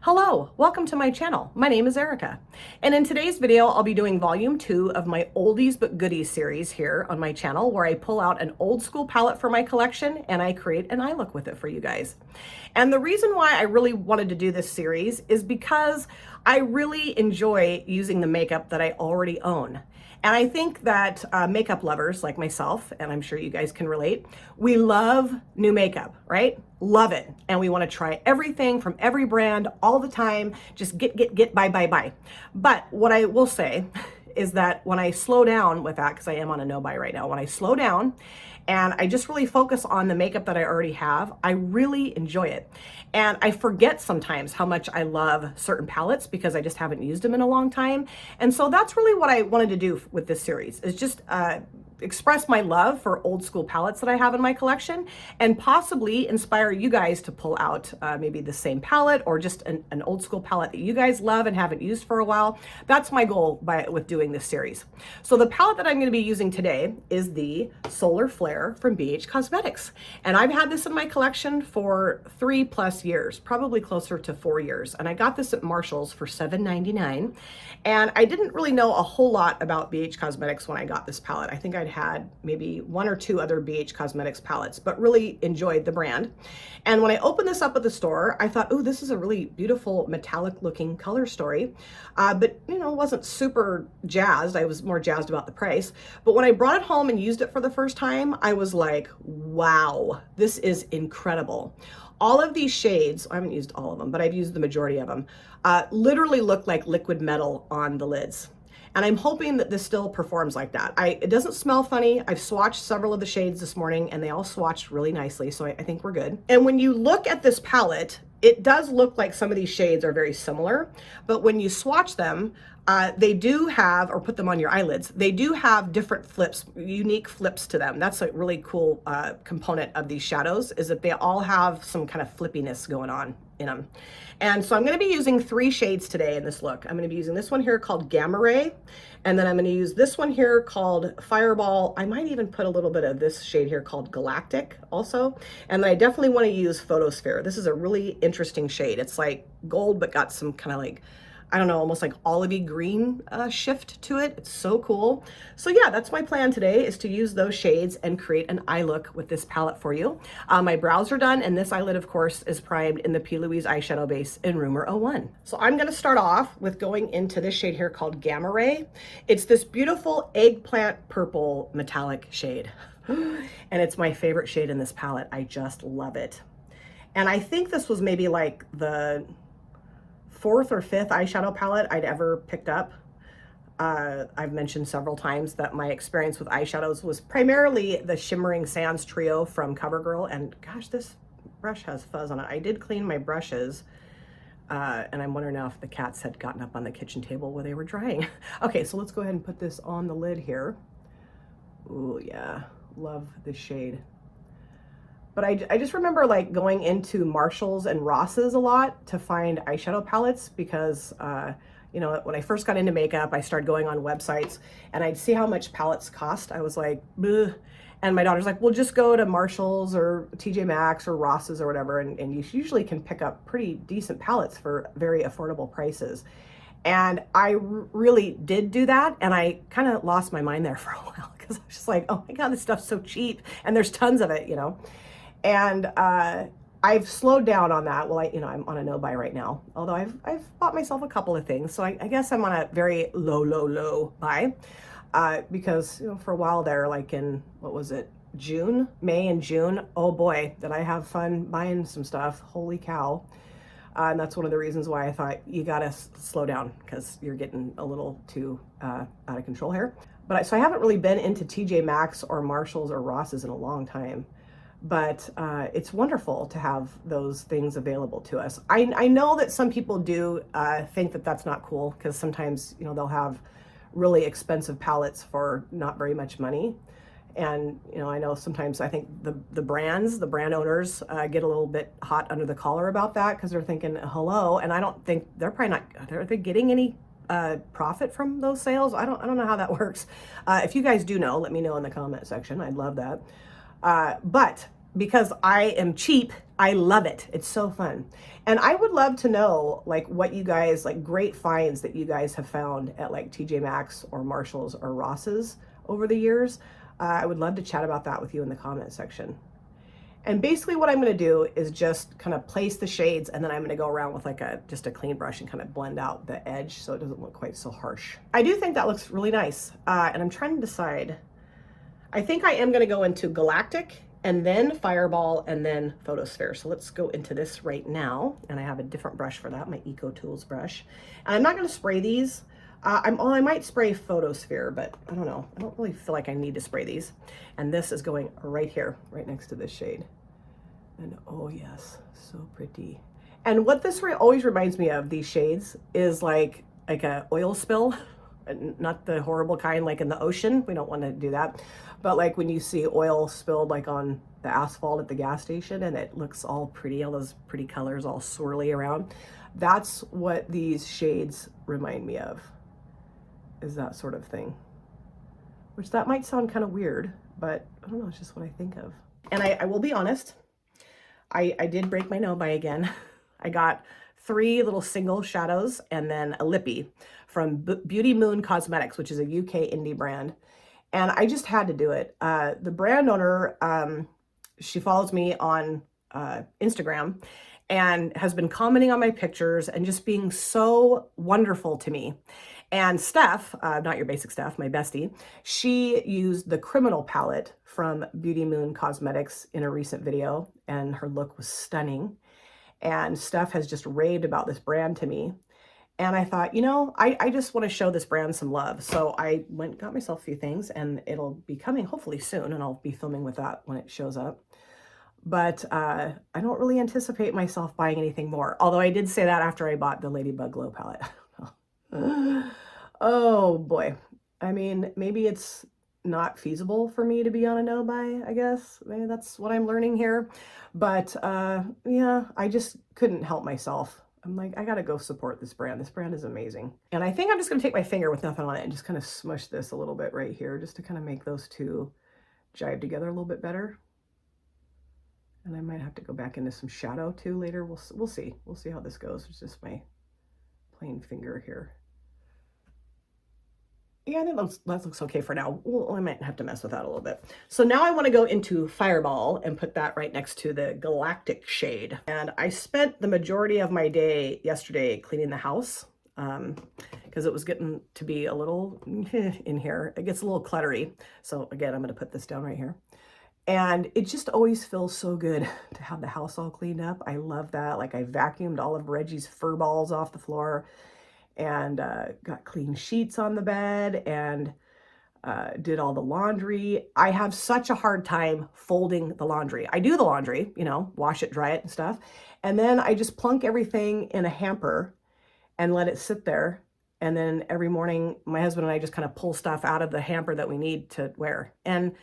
Hello, welcome to my channel. My name is Erica, and in today's video, I'll be doing volume 2 of my Oldies But Goodies series here on my channel, where I pull out an old school palette for my collection and I create an eye look with it for you guys. And the reason why I really wanted to do this series is because I really enjoy using the makeup that I already own. And I think that makeup lovers like myself, and I'm sure you guys can relate, we love new makeup, right? Love it. And we want to try everything from every brand all the time. Just get, buy. But what I will say is that when I slow down with that, because I am on a no buy right now, when I slow down and I just really focus on the makeup that I already have, I really enjoy it. And I forget sometimes how much I love certain palettes because I just haven't used them in a long time. And so that's really what I wanted to do with this series, is just express my love for old school palettes that I have in my collection, and possibly inspire you guys to pull out maybe the same palette or just an old school palette that you guys love and haven't used for a while. That's my goal with doing this series. So the palette that I'm going to be using today is the Solar Flare from BH Cosmetics. And I've had this in my collection for 3+ years, probably closer to 4 years. And I got this at Marshall's for $7.99. And I didn't really know a whole lot about BH Cosmetics when I got this palette. I think I'd had maybe 1 or 2 other BH Cosmetics palettes, but really enjoyed the brand. And when I opened this up at the store, I thought, oh, this is a really beautiful metallic looking color story. But you know, wasn't super jazzed. I was more jazzed about the price. But when I brought it home and used it for the first time, I was like, wow, this is incredible. All of these shades, I haven't used all of them, but I've used the majority of them, literally look like liquid metal on the lids. And I'm hoping that this still performs like that. It doesn't smell funny. I've swatched several of the shades this morning and they all swatched really nicely, so I think we're good. And when you look at this palette, it does look like some of these shades are very similar, but when you swatch them, they do have, or put them on your eyelids, they do have different flips, unique flips to them. That's a really cool component of these shadows, is that they all have some kind of flippiness going on in them. And so I'm going to be using 3 shades today in this look. I'm going to be using this one here called Gamma Ray, and then I'm going to use this one here called Fireball. I might even put a little bit of this shade here called Galactic also. And then I definitely want to use Photosphere. This is a really interesting shade. It's like gold, but got some kind of like, I don't know, almost like olivey green shift to it. It's so cool. So yeah, that's my plan today, is to use those shades and create an eye look with this palette for you. My brows are done, and this eyelid, of course, is primed in the P. Louise eyeshadow base in Rumor 01. So I'm gonna start off with going into this shade here called Gamma Ray. It's this beautiful eggplant purple metallic shade. And it's my favorite shade in this palette. I just love it. And I think this was maybe like the 4th or 5th eyeshadow palette I'd ever picked up. I've mentioned several times that my experience with eyeshadows was primarily the Shimmering Sands trio from CoverGirl, and gosh, this brush has fuzz on it. I did clean my brushes, and I'm wondering now if the cats had gotten up on the kitchen table where they were drying. Okay, so let's go ahead and put this on the lid here. Ooh, yeah, love this shade. But I just remember like going into Marshall's and Ross's a lot to find eyeshadow palettes because, you know, when I first got into makeup, I started going on websites and I'd see how much palettes cost. I was like, bleh. And my daughter's like, well, just go to Marshall's or TJ Maxx or Ross's or whatever, and you usually can pick up pretty decent palettes for very affordable prices. And I really did do that, and I kind of lost my mind there for a while because I was just like, oh my God, this stuff's so cheap and there's tons of it, you know. And I've slowed down on that. Well, I'm on a no buy right now, although I've bought myself a couple of things. So I guess I'm on a very low buy because, you know, for a while there, like in, what was it, May and June, oh boy, did I have fun buying some stuff. Holy cow. And that's one of the reasons why I thought you gotta slow down, because you're getting a little too out of control here. But so I haven't really been into TJ Maxx or Marshall's or Ross's in a long time. But it's wonderful to have those things available to us. I know that some people do think that that's not cool, because sometimes, you know, they'll have really expensive palettes for not very much money. And, you know, I know sometimes I think the brand owners get a little bit hot under the collar about that, because they're thinking, hello, and I don't think they're probably not, are they getting any profit from those sales. I don't know how that works. If you guys do know, let me know in the comment section. I'd love that. But because I am cheap, I love it. It's so fun. And I would love to know like what you guys, like great finds that you guys have found at like TJ Maxx or Marshall's or Ross's over the years. I would love to chat about that with you in the comment section. And basically what I'm going to do is just kind of place the shades, and then I'm going to go around with like just a clean brush and kind of blend out the edge so it doesn't look quite so harsh. I do think that looks really nice. And I'm trying to decide. I think I am going to go into Galactic and then Fireball and then Photosphere. So let's go into this right now. And I have a different brush for that, my Eco Tools brush. And I'm not going to spray these. I might spray Photosphere, but I don't know. I don't really feel like I need to spray these. And this is going right here, right next to this shade. And oh yes, so pretty. And what this always reminds me of, these shades, is like a oil spill. Not the horrible kind like in the ocean. We don't want to do that. But like when you see oil spilled like on the asphalt at the gas station and it looks all pretty, all those pretty colors all swirly around. That's what these shades remind me of. Is that sort of thing. Which that might sound kind of weird, but I don't know, it's just what I think of. And I will be honest, I did break my no-buy again. I got 3 little single shadows and then a lippy from Beauty Moon Cosmetics, which is a UK indie brand. And I just had to do it. The brand owner, she follows me on Instagram and has been commenting on my pictures and just being so wonderful to me. And Steph, not your basic Steph, my bestie, she used the Criminal palette from Beauty Moon Cosmetics in a recent video, and her look was stunning. And Steph has just raved about this brand to me. And I thought, you know, I just want to show this brand some love. So I got myself a few things, and it'll be coming hopefully soon, and I'll be filming with that when it shows up. But I don't really anticipate myself buying anything more. Although I did say that after I bought the Ladybug Glow palette. Oh boy. I mean, maybe it's not feasible for me to be on a no-buy, I guess. Maybe that's what I'm learning here. But yeah, I just couldn't help myself. I'm like, I gotta go support this brand. This brand is amazing. And I think I'm just gonna take my finger with nothing on it and just kind of smush this a little bit right here, just to kind of make those two jive together a little bit better. And I might have to go back into some shadow too later. We'll see. We'll see how this goes. It's just my plain finger here. Yeah, I think that looks okay for now. Well, I might have to mess with that a little bit. So now I want to go into Fireball and put that right next to the Galactic shade. And I spent the majority of my day yesterday cleaning the house because it was getting to be a little in here. It gets a little cluttery. So again, I'm going to put this down right here. And it just always feels so good to have the house all cleaned up. I love that. Like I vacuumed all of Reggie's fur balls off the floor, and got clean sheets on the bed, and did all the laundry. I have such a hard time folding the laundry. I do the laundry, you know, wash it, dry it and stuff. And then I just plunk everything in a hamper and let it sit there. And then every morning, my husband and I just kind of pull stuff out of the hamper that we need to wear. And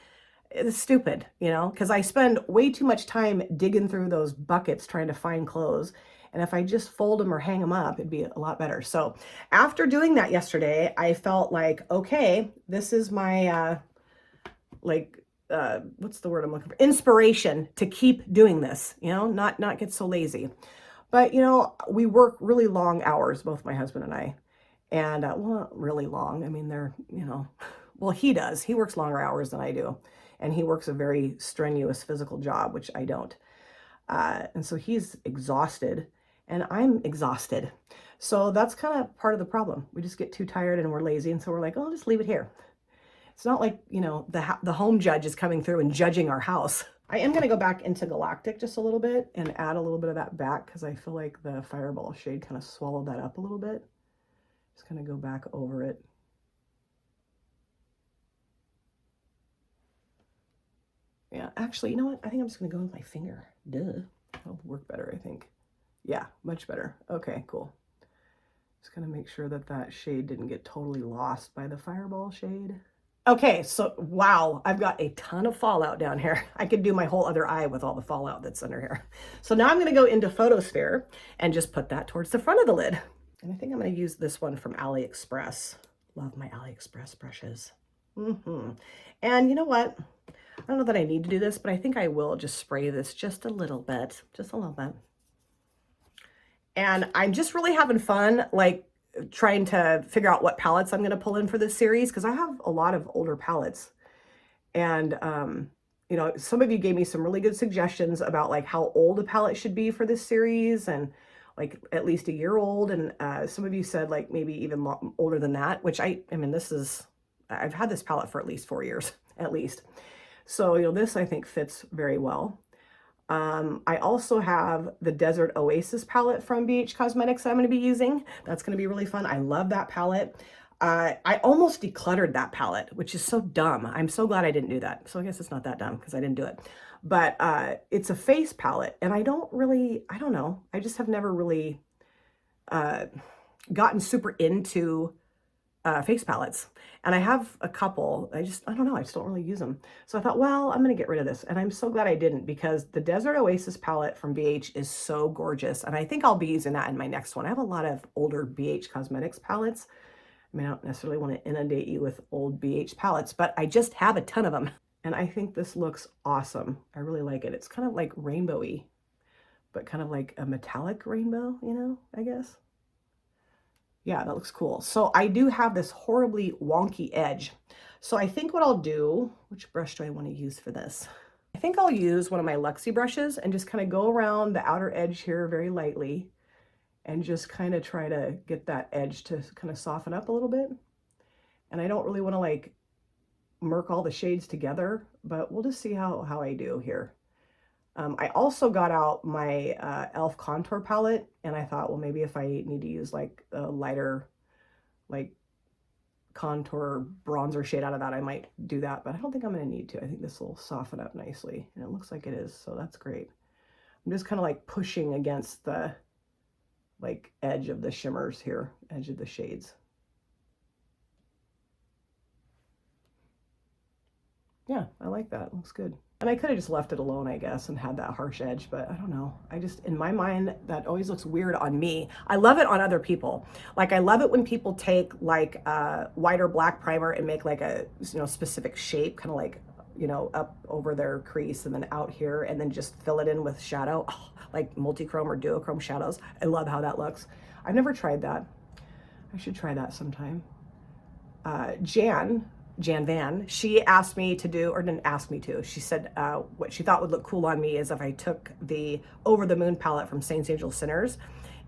it's stupid, you know, because I spend way too much time digging through those buckets trying to find clothes. And if I just fold them or hang them up, it'd be a lot better. So after doing that yesterday, I felt like, okay, this is my, what's the word I'm looking for? Inspiration to keep doing this, you know, not get so lazy. But, you know, we work really long hours, both my husband and I. And, well, not really long. I mean, they're, you know, well, he does. He works longer hours than I do. And he works a very strenuous physical job, which I don't. And so he's exhausted. And I'm exhausted. So that's kind of part of the problem. We just get too tired and we're lazy. And so we're like, oh, just leave it here. It's not like, you know, the home judge is coming through and judging our house. I am going to go back into Galactic just a little bit and add a little bit of that back because I feel like the Fireball shade kind of swallowed that up a little bit. Just going to go back over it. Yeah, actually, you know what? I think I'm just going to go with my finger. Duh. That'll work better, I think. Yeah, much better. Okay, cool. Just gonna make sure that that shade didn't get totally lost by the Fireball shade. Okay, so wow, I've got a ton of fallout down here. I could do my whole other eye with all the fallout that's under here. So now I'm gonna go into Photosphere and just put that towards the front of the lid. And I think I'm going to use this one from AliExpress. Love my AliExpress brushes. And you know what? I don't know that I need to do this, but I think I will just spray this just a little bit. Just a little bit. And I'm just really having fun, like, trying to figure out what palettes I'm going to pull in for this series, because I have a lot of older palettes. And, you know, some of you gave me some really good suggestions about like how old a palette should be for this series, and like at least a year old. And some of you said like maybe even older than that, which I mean, I've had this palette for at least 4 years, at least. So, you know, this I think fits very well. I also have the Desert Oasis palette from BH Cosmetics that I'm going to be using. That's going to be really fun. I love that palette. I almost decluttered that palette, which is so dumb. I'm so glad I didn't do that. So I guess it's not that dumb because I didn't do it. But it's a face palette, and I don't know. I just have never really gotten super into face palettes. And I have a couple. I don't know. I just don't really use them. So I thought, well, I'm going to get rid of this. And I'm so glad I didn't, because the Desert Oasis palette from BH is so gorgeous. And I think I'll be using that in my next one. I have a lot of older BH Cosmetics palettes. I mean, I don't necessarily want to inundate you with old BH palettes, but I just have a ton of them. And I think this looks awesome. I really like it. It's kind of like rainbowy, but kind of like a metallic rainbow, you know, I guess. Yeah, that looks cool. So I do have this horribly wonky edge. So I think what I'll do, which brush do I want to use for this? I think I'll use one of my Luxie brushes and just kind of go around the outer edge here very lightly and just kind of try to get that edge to kind of soften up a little bit. And I don't really want to like murk all the shades together, but we'll just see how I do here. I also got out my e.l.f. contour palette, and I thought, well, maybe if I need to use like a lighter, like contour bronzer shade out of that, I might do that, but I don't think I'm going to need to. I think this will soften up nicely, and it looks like it is, so that's great. I'm just kind of like pushing against the like edge of the shimmers here, edge of the shades. Yeah, I like that. Looks good. And I could have just left it alone, I guess, and had that harsh edge, but I don't know. I just, in my mind, that always looks weird on me. I love it on other people. Like, I love it when people take like white or black primer and make like a, you know, specific shape, kind of like, you know, up over their crease and then out here, and then just fill it in with shadow, like multi-chrome or duochrome shadows. I love how that looks. I've never tried that. I should try that sometime. Jan Van, she asked me to do, or didn't ask me to, she said what she thought would look cool on me is if I took the Over the Moon palette from Saints, Angels, Sinners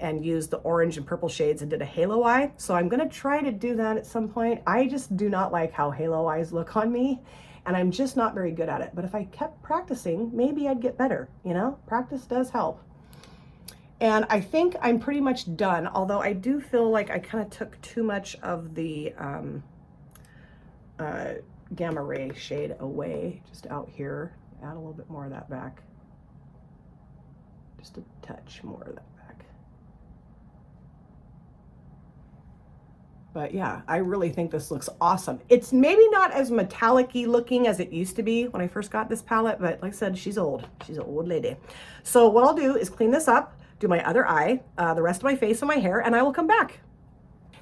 and used the orange and purple shades and did a halo eye. So I'm going to try to do that at some point. I just do not like how halo eyes look on me, and I'm just not very good at it. But if I kept practicing, maybe I'd get better, you know? Practice does help. And I think I'm pretty much done, although I do feel like I kind of took too much of the Gamma Ray shade away, just out here. Add a little bit more of that back. Just a touch more of that back. But yeah, I really think this looks awesome. It's maybe not as metallic-y looking as it used to be when I first got this palette, but like I said, she's old. She's an old lady. So what I'll do is clean this up, do my other eye, the rest of my face and my hair, and I will come back.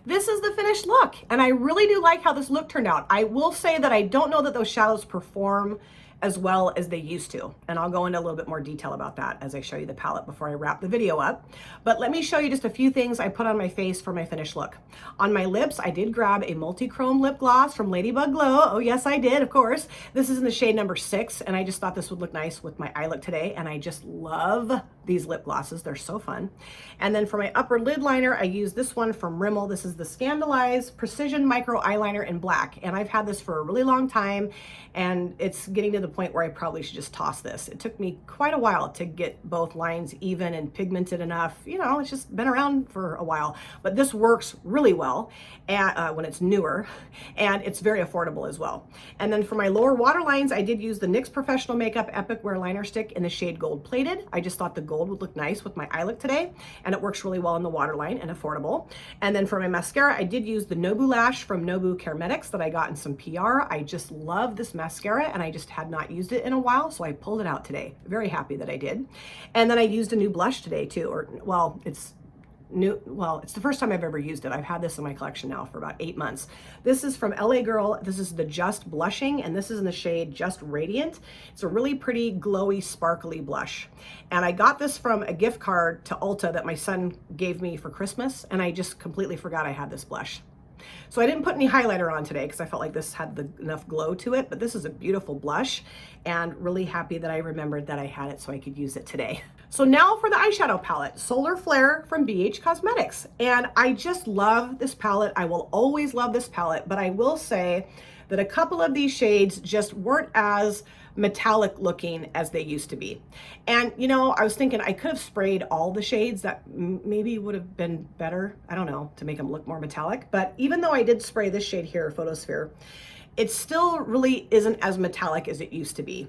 This is the finished look, and I really do like how this look turned out. I will say that I don't know that those shadows perform as well as they used to, and I'll go into a little bit more detail about that as I show you the palette before I wrap the video up. But let me show you just a few things I put on my face for my finished look. On my lips, I did grab a multi-chrome lip gloss from Ladybug Glow. Oh yes, I did, of course. This is in the shade number 6, and I just thought this would look nice with my eye look today, and I just love these lip glosses. They're so fun. And then for my upper lid liner, I used this one from Rimmel. This is the Scandalize Precision Micro Eyeliner in black, and I've had this for a really long time, and it's getting to the point where I probably should just toss this. It took me quite a while to get both lines even and pigmented enough. You know, it's just been around for a while, but this works really well and, when it's newer, and it's very affordable as well. And then for my lower waterlines, I did use the NYX Professional Makeup Epic Wear Liner Stick in the shade Gold Plated. I just thought the gold would look nice with my eye look today, and it works really well in the waterline and affordable. And then for my mascara, I did use the Nobu Lash from Nobu Cosmetics that I got in some PR. I just love this mascara, and I just had not used it in a while, so I pulled it out today. Very happy that I did. And then I used a new blush today too, or well, it's new, well, it's the first time I've ever used it. I've had this in my collection now for about 8 months. This is from LA Girl. This is the Just Blushing, and this is in the shade Just Radiant. It's a really pretty, glowy, sparkly blush. And I got this from a gift card to Ulta that my son gave me for Christmas, and I just completely forgot I had this blush. So I didn't put any highlighter on today because I felt like this had enough glow to it, but this is a beautiful blush and really happy that I remembered that I had it so I could use it today. So now for the eyeshadow palette, Solar Flare from BH Cosmetics. And I just love this palette. I will always love this palette, but I will say that a couple of these shades just weren't as metallic looking as they used to be. And you know, I was thinking I could have sprayed all the shades. That maybe would have been better, I don't know, to make them look more metallic. But even though I did spray this shade here, Photosphere, it still really isn't as metallic as it used to be.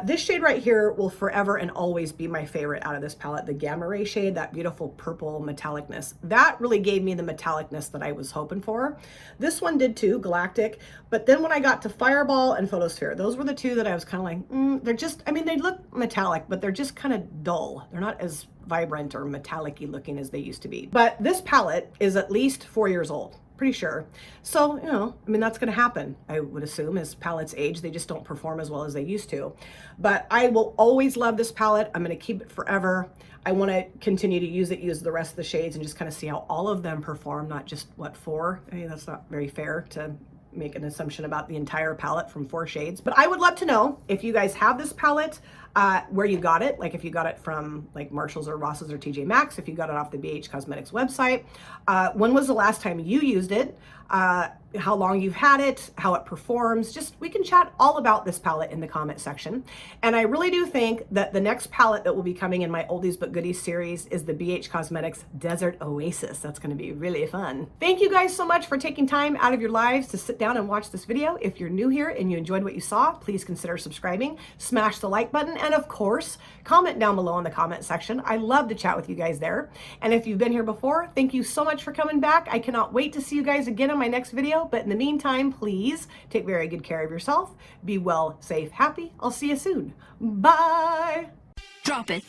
This shade right here will forever and always be my favorite out of this palette, the Gamma Ray shade, that beautiful purple metallicness. That really gave me the metallicness that I was hoping for. This one did too, Galactic, but then when I got to Fireball and Photosphere, those were the two that I was kind of like, they're just, I mean, they look metallic, but they're just kind of dull. They're not as vibrant or metallic-y looking as they used to be. But this palette is at least 4 years old. Pretty sure. So, you know, I mean, that's going to happen, I would assume, as palettes age. They just don't perform as well as they used to. But I will always love this palette. I'm going to keep it forever. I want to continue to use the rest of the shades and just kind of see how all of them perform, not just, what, 4? I mean, that's not very fair to make an assumption about the entire palette from 4 shades. But I would love to know if you guys have this palette, where you got it, like if you got it from like Marshall's or Ross's or TJ Maxx, if you got it off the BH Cosmetics website, when was the last time you used it, how long you've had it, how it performs. Just, we can chat all about this palette in the comment section. And I really do think that the next palette that will be coming in my Oldies But Goodies series is the BH Cosmetics Desert Oasis. That's going to be really fun. Thank you guys so much for taking time out of your lives to sit down and watch this video. If you're new here and you enjoyed what you saw, please consider subscribing, smash the like button, and of course, comment down below in the comment section. I love to chat with you guys there. And if you've been here before, thank you so much for coming back. I cannot wait to see you guys again in my next video. But in the meantime, please take very good care of yourself. Be well, safe, happy. I'll see you soon. Bye. Drop it.